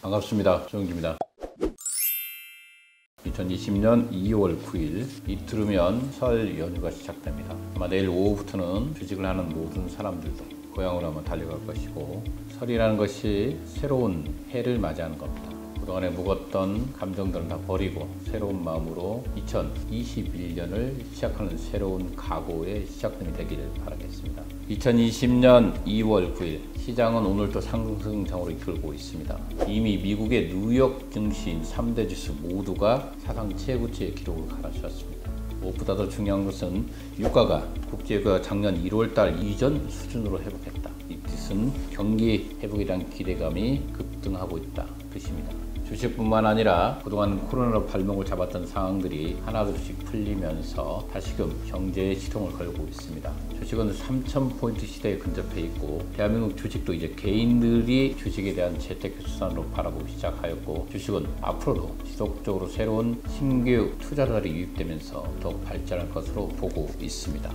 반갑습니다. 조영기입니다. 2020년 2월 9일 이틀 후면 설 연휴가 시작됩니다. 아마 내일 오후부터는 주식을 하는 모든 사람들도 고향으로 한번 달려갈 것이고, 설이라는 것이 새로운 해를 맞이하는 겁니다. 그동안에 묵었던 감정들은 다 버리고 새로운 마음으로 2021년을 시작하는 새로운 각오의 시작점이 되기를 바라겠습니다. 2020년 2월 9일 시장은 오늘도 상승장으로 이끌고 있습니다. 이미 미국의 뉴욕 증시인 3대 지수 모두가 사상 최고치의 기록을 갈아치웠습니다. 무엇보다 더 중요한 것은 유가가 국제유가가 작년 1월달 이전 수준으로 회복했다. 이 뜻은 경기 회복에 대한 기대감이 급등하고 있다 뜻입니다. 주식뿐만 아니라 그동안 코로나로 발목을 잡았던 상황들이 하나둘씩 풀리면서 다시금 경제에 시동을 걸고 있습니다. 주식은 3,000포인트 시대에 근접해 있고, 대한민국 주식도 이제 개인들이 주식에 대한 재테크 수단으로 바라보기 시작하였고, 주식은 앞으로도 지속적으로 새로운 신규 투자자들이 유입되면서 더욱 발전할 것으로 보고 있습니다.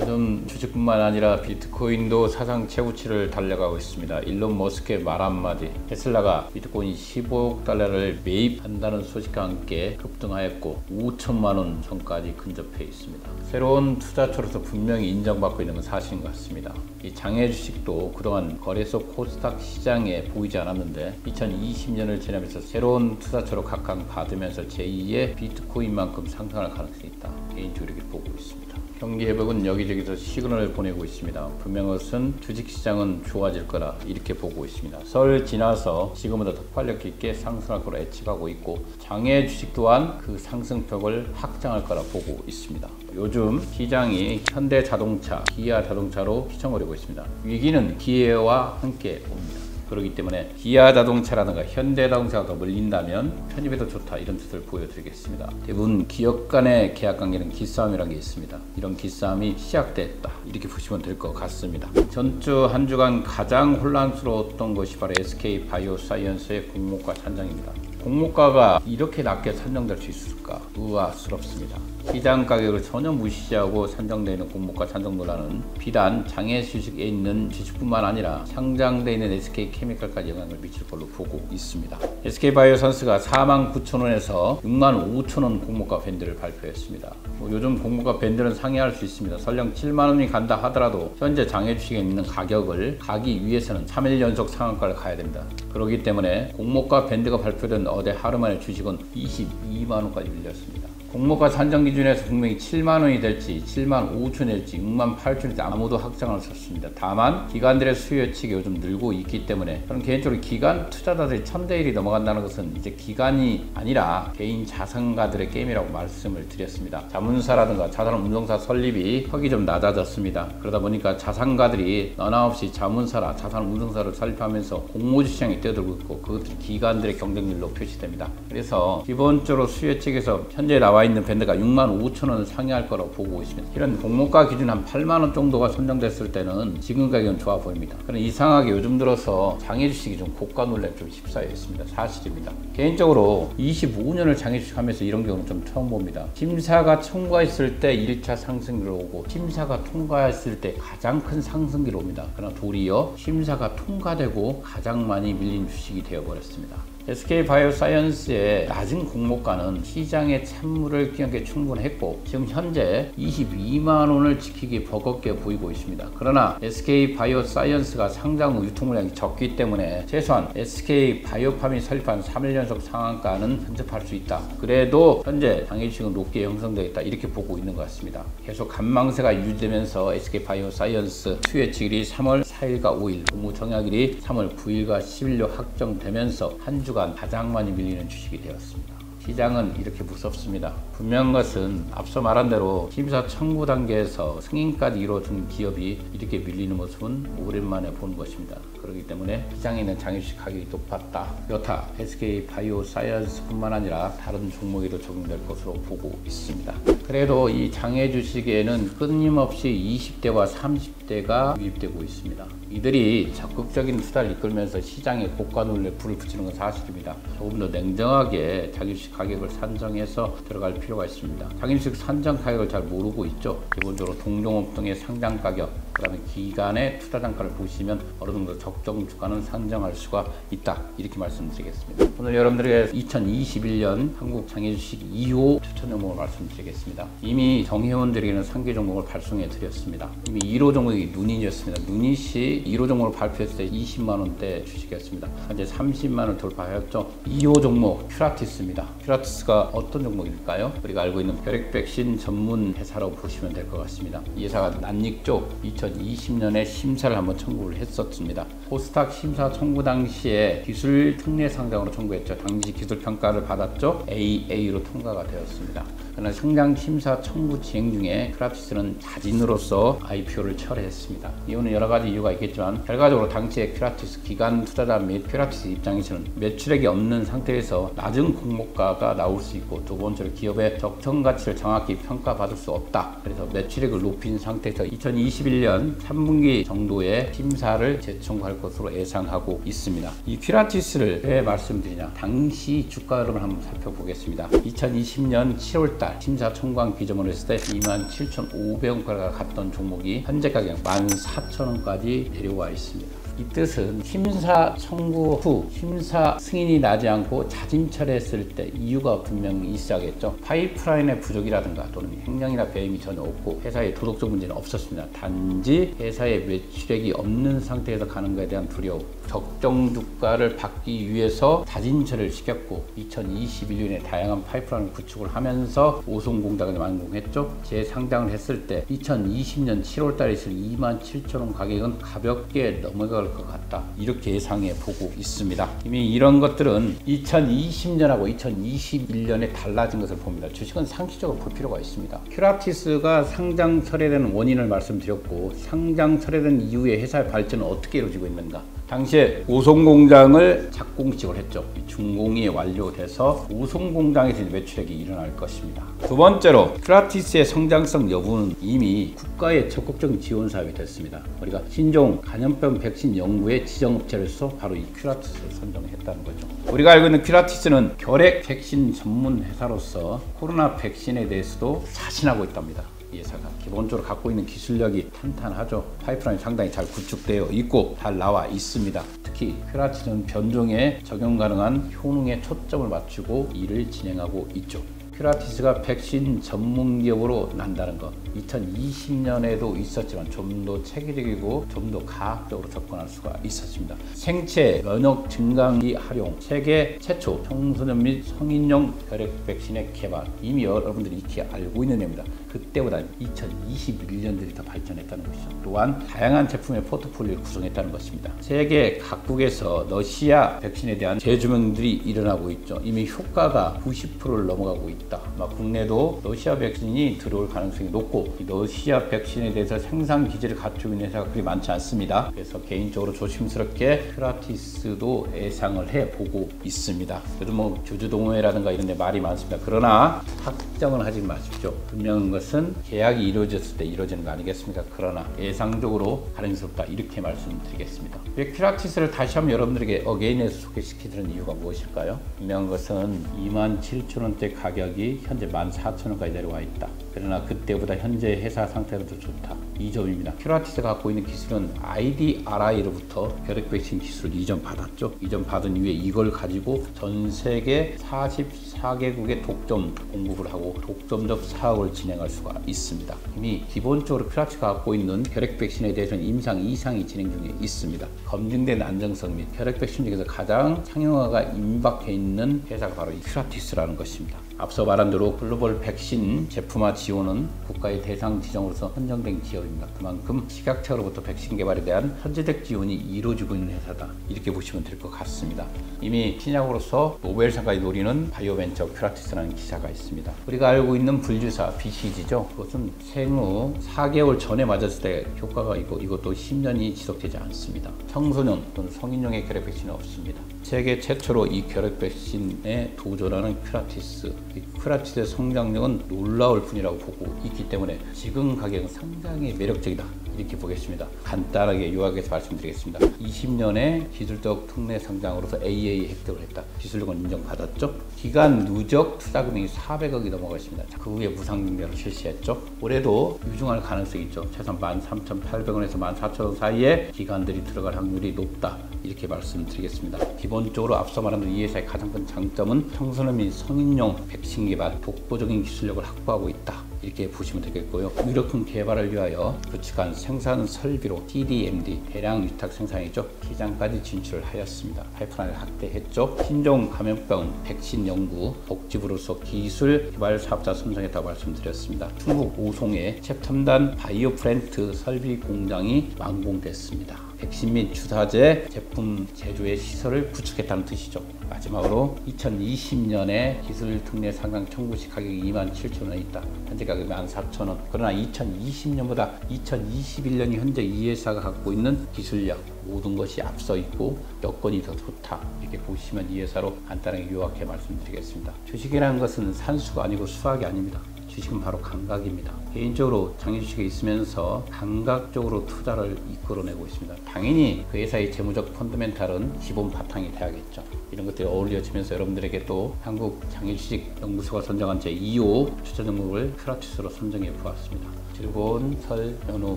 요즘 주식뿐만 아니라 비트코인도 사상 최고치를 달려가고 있습니다. 일론 머스크의 말 한마디, 테슬라가 비트코인 15억 달러를 매입한다는 소식과 함께 급등하였고 5천만 원 선까지 근접해 있습니다. 새로운 투자처로서 분명히 인정받고 있는 건 사실인 것 같습니다. 이 장외 주식도 그동안 거래소 코스닥 시장에 보이지 않았는데 2020년을 지나면서 새로운 투자처로 각광받으면서 제2의 비트코인만큼 상승할 가능성이 있다. 개인적으로 이렇게 보고 있습니다. 경기 회복은 여기저기서 시그널을 보내고 있습니다. 분명한 것은 주식시장은 좋아질 거라 이렇게 보고 있습니다. 설 지나서 지금보다 더 폭발력 있게 상승할 거라 예측하고 있고, 장외 주식 또한 그 상승폭을 확장할 거라 보고 있습니다. 요즘 시장이 현대자동차, 기아자동차로 휘청거리고 있습니다. 위기는 기회와 함께 옵니다. 그렇기 때문에 기아자동차라든가 현대자동차가 물린다면 편입에도 좋다, 이런 뜻을 보여드리겠습니다. 대부분 기업 간의 계약관계는 기싸움이라는 게 있습니다. 이런 기싸움이 시작됐다, 이렇게 보시면 될 것 같습니다. 전주 한 주간 가장 혼란스러웠던 것이 바로 SK바이오사이언스의 공모가 산정입니다. 공모가가 이렇게 낮게 산정될 수 있을까 의아스럽습니다. 시장 가격을 전혀 무시하고 산정되는 공모가 산정 논란은 비단 장외 주식에 있는 주식뿐만 아니라 상장되어 있는 SK케미칼까지 영향을 미칠 걸로 보고 있습니다. SK바이오사이언스가 49,000원에서 65,000원 공모가 밴드를 발표했습니다. 요즘 공모가 밴드는 상회할 수 있습니다. 설령 7만원이 간다 하더라도 현재 장외 주식에 있는 가격을 가기 위해서는 3일 연속 상한가를 가야 됩니다. 그렇기 때문에 공모가 밴드가 발표된 어제 하루 만에 주식은 22만원까지 밀렸습니다. 공모가 산정 기준에서 분명히 7만원이 될지 7만 5천이 될지 6만 8천이 될지 아무도 확정을 썼습니다. 다만 기관들의 수요 예측이 요즘 늘고 있기 때문에 저는 개인적으로 기관 투자자들이 1000대 1이 넘어간다는 것은 이제 기관이 아니라 개인 자산가들의 게임이라고 말씀을 드렸습니다. 자문사라든가 자산운용사 설립이 턱이 좀 낮아졌습니다. 그러다 보니까 자산가들이 너나 없이 자문사라 자산운용사를 설립하면서 공모주시장에 뛰어들고 있고, 그것들이 기관들의 경쟁률로 표시됩니다. 그래서 기본적으로 수요 예측에서 현재 나와 있는 밴드가 65,000원을 상회할 거라고 보고 있습니다. 이런 공모가 기준 한 8만원 정도가 선정됐을 때는 지금 가격은 좋아 보입니다. 그런 이상하게 요즘 들어서 장외 주식이 좀 고가 논란에 좀 휩싸여 있습니다. 사실입니다. 개인적으로 25년을 장외 주식 하면서 이런 경우는 좀 처음 봅니다. 심사가 통과했을 때 1차 상승기로 오고, 심사가 통과했을 때 가장 큰 상승기로 옵니다. 그러나 도리어 심사가 통과되고 가장 많이 밀린 주식이 되어버렸습니다. SK바이오사이언스의 낮은 공모가는 시장의 찬물을 끼얹게 충분했고, 지금 현재 22만원을 지키기 버겁게 보이고 있습니다. 그러나 SK바이오사이언스가 상장 후 유통물량이 적기 때문에 최소한 SK바이오팜이 설립한 3일 연속 상한가는 근접할 수 있다. 그래도 현재 장외 주식은 높게 형성되어 있다, 이렇게 보고 있는 것 같습니다. 계속 간망세가 유지되면서 SK바이오사이언스 수요 예측일이 3월 4일과 5일, 공모 정약일이 3월 9일과 10일로 확정되면서 한 주간 가장 많이 밀리는 주식이 되었습니다. 시장은 이렇게 무섭습니다. 분명한 것은 앞서 말한 대로 심사 청구 단계에서 승인까지 이루어진 기업이 이렇게 밀리는 모습은 오랜만에 보는 것입니다. 그렇기 때문에 시장에 있는 장외 주식 가격이 높았다. 여타 SK바이오사이언스뿐만 아니라 다른 종목에도 적용될 것으로 보고 있습니다. 그래도 이 장외 주식에는 끊임없이 20대와 30대가 유입되고 있습니다. 이들이 적극적인 투자를 이끌면서 시장의 고가 논리에 불을 붙이는 건 사실입니다. 조금 더 냉정하게 자기 주식 가격을 산정해서 들어갈 필요가 있습니다. 장기주식 산정 가격을 잘 모르고 있죠. 기본적으로 동종업 등의 상장 가격, 그 다음에 기간의 투자 단가를 보시면 어느 정도 적정 주가는 산정할 수가 있다, 이렇게 말씀드리겠습니다. 오늘 여러분들에게 2021년 한국 장기주식 2호 추천 종목을 말씀드리겠습니다. 이미 정회원들에게는 상계 종목을 발송해 드렸습니다. 이미 1호 종목이 누닛이었습니다. 누닛이 1호 종목을 발표했을 때 20만원대 주식이었습니다. 현재 30만원 돌파하였죠. 2호 종목 큐라티스입니다. 큐라티스가 어떤 종목일까요? 우리가 알고 있는 혈액 백신 전문 회사라고 보시면 될 것 같습니다. 이 회사가 난익 쪽 2020년에 심사를 한번 청구를 했었습니다. 코스닥 심사 청구 당시에 기술 특례 상장으로 청구했죠. 당시 기술 평가를 받았죠. AA로 통과가 되었습니다. 그러나 상장 심사 청구 진행 중에 큐라티스는 자진으로서 IPO를 철회했습니다. 이유는 여러 가지 이유가 있겠지만 결과적으로 당시에 큐라티스 기관 투자자 및 큐라티스 입장에서는 매출액이 없는 상태에서 낮은 공모가가 나올 수 있고, 두 번째로 기업의 적정 가치를 정확히 평가받을 수 없다. 그래서 매출액을 높인 상태에서 2021년 3분기 정도에 심사를 재청구할 것으로 예상하고 있습니다. 이 큐라티스를 왜 말씀드리냐? 당시 주가 흐름을 한번 살펴보겠습니다. 2020년 7월달 심사 청구한 기점으로 했을 때 27,500원가가 갔던 종목이 현재 가격 14,000원까지 내려와 있습니다. 이 뜻은 심사 청구 후 심사 승인이 나지 않고 자진 철회했을 때 이유가 분명히 있어야겠죠. 파이프라인의 부족이라든가 또는 횡령이나 배임이 전혀 없고 회사의 도덕적 문제는 없었습니다. 단지 회사의 매출액이 없는 상태에서 가는 것에 대한 두려움, 적정 주가를 받기 위해서 자진 철회를 시켰고, 2021년에 다양한 파이프라인을 구축을 하면서 오송공장을 완공했죠. 재상장을 했을 때 2020년 7월달에 있을 27,000원 가격은 가볍게 넘어갈 것 같다, 이렇게 예상해 보고 있습니다. 이미 이런 것들은 2020년하고 2021년에 달라진 것을 봅니다. 주식은 상시적으로 볼 필요가 있습니다. 큐라티스가 상장 철회되는 원인을 말씀드렸고, 상장 철회된 이후에 회사의 발전은 어떻게 이루어지고 있는가? 당시에 오송공장을 착공식을 했죠. 준공이 완료돼서 오송공장에서 매출액이 일어날 것입니다. 두 번째로 큐라티스의 성장성 여부는 이미 국가의 적극적인 지원 사업이 됐습니다. 우리가 신종 간염병 백신 연구의 지정업체로서 바로 이 큐라티스를 선정했다는 거죠. 우리가 알고 있는 큐라티스는 결핵 백신 전문 회사로서 코로나 백신에 대해서도 자신하고 있답니다. 이 회사가 기본적으로 갖고 있는 기술력이 탄탄하죠. 파이프라인이 상당히 잘 구축되어 있고 잘 나와 있습니다. 특히 큐라티스는 변종에 적용 가능한 효능에 초점을 맞추고 일을 진행하고 있죠. 큐라티스가 백신 전문 기업으로 난다는 것, 2020년에도 있었지만 좀 더 체계적이고 좀 더 과학적으로 접근할 수가 있었습니다. 생체 면역 증강기 활용, 세계 최초 청소년 및 성인용 혈액 백신의 개발, 이미 여러분들이 익히 알고 있는 내용입니다. 그때보다 2021년들이 더 발전했다는 것이죠. 또한 다양한 제품의 포트폴리오를 구성했다는 것입니다. 세계 각국에서 러시아 백신에 대한 재조명들이 일어나고 있죠. 이미 효과가 90%를 넘어가고 있다. 국내도 러시아 백신이 들어올 가능성이 높고, 이 러시아 백신에 대해서 생산 기지를 갖추고 있는 회사가 그리 많지 않습니다. 그래서 개인적으로 조심스럽게 큐라티스도 예상을 해보고 있습니다. 요즘 주주동호회라든가 이런 데 말이 많습니다. 그러나 확정을 하지 마십시오. 분명한 것은 계약이 이루어졌을 때 이루어지는 거 아니겠습니까? 그러나 예상적으로 가능스럽다, 이렇게 말씀드리겠습니다. 왜 큐라티스를 다시 한번 여러분들에게 어게인에서 소개시키는 이유가 무엇일까요? 분명한 것은 27,000원대 가격이 현재 14,000원까지 내려와 있다. 그러나 그때보다 현재 회사 상태가 더 좋다, 이 점입니다. 큐라티스가 갖고 있는 기술은 IDRI로부터 혈액 백신 기술을 이전받았죠. 이전받은 이후에 이걸 가지고 전 세계 44개국에 독점 공급을 하고 독점적 사업을 진행할 수가 있습니다. 이미 기본적으로 큐라티스가 갖고 있는 혈액 백신에 대해서는 임상 2상이 진행 중에 있습니다. 검증된 안정성 및 혈액 백신 중에서 가장 상용화가 임박해 있는 회사가 바로 이 큐라티스라는 것입니다. 앞서 말한 대로 글로벌 백신 제품화 지원은 국가의 대상 지정으로서 선정된 기업입니다. 그만큼 식약처로부터 백신 개발에 대한 선제적 지원이 이루어지고 있는 회사다, 이렇게 보시면 될 것 같습니다. 이미 신약으로서 노벨상까지 노리는 바이오벤처 큐라티스라는 기사가 있습니다. 우리가 알고 있는 불주사 BCG죠. 그것은 생후 4개월 전에 맞았을 때 효과가 있고, 이것도 10년이 지속되지 않습니다. 청소년 또는 성인용의 결핵 백신은 없습니다. 세계 최초로 이 결핵 백신에 도전하는 큐라티스, 이 큐라티스의 성장력은 놀라울 뿐이라고 보고 있기 때문에 지금 가격은 상당히 매력적이다, 이렇게 보겠습니다. 간단하게 요약해서 말씀드리겠습니다. 20년에 기술적 특례 상장으로서 AA 획득을 했다. 기술력은 인정받았죠. 기간 누적 투자 금액이 400억이 넘어갔습니다. 그 후에 무상증대로 실시했죠. 올해도 유증할 가능성이 있죠. 최소한 13,800원에서 14,000원 사이에 기관들이 들어갈 확률이 높다. 이렇게 말씀드리겠습니다. 기본적으로 앞서 말한 이 회사의 가장 큰 장점은 청소년 및 성인용 백신 개발, 독보적인 기술력을 확보하고 있다. 이렇게 보시면 되겠고요. 의료품 개발을 위하여 구축한 생산 설비로 TDMD 대량 위탁 생산이죠. 시장까지 진출을 하였습니다. 파이프라인을 확대했죠. 신종 감염병 백신 연구 복지부로서 기술 개발 사업자 선정했다고 말씀드렸습니다. 충북 오송에 최첨단 바이오 플랜트 설비 공장이 완공됐습니다. 백신 및 주사제 제품 제조의 시설을 구축했다는 뜻이죠. 마지막으로 2020년에 기술 특례 상장 청구 시 가격이 27,000원에 있다. 현재 가격이 14,000원. 그러나 2020년보다 2021년이 현재 이 회사가 갖고 있는 기술력 모든 것이 앞서 있고 여건이 더 좋다. 이렇게 보시면 이 회사로 간단하게 요약해 말씀드리겠습니다. 주식이라는 것은 산수가 아니고 수학이 아닙니다. 주식은 바로 감각입니다. 개인적으로 장기주식에 있으면서 감각적으로 투자를 이끌어내고 있습니다. 당연히 그 회사의 재무적 펀더멘탈은 기본 바탕이 돼야겠죠. 이런 것들이 어울려지면서 여러분들에게 또 한국 장기주식 연구소가 선정한 제2호 추천 종목을 프라티스로 선정해 보았습니다. 즐거운 설 연휴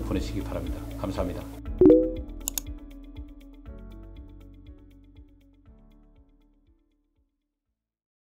보내시기 바랍니다. 감사합니다.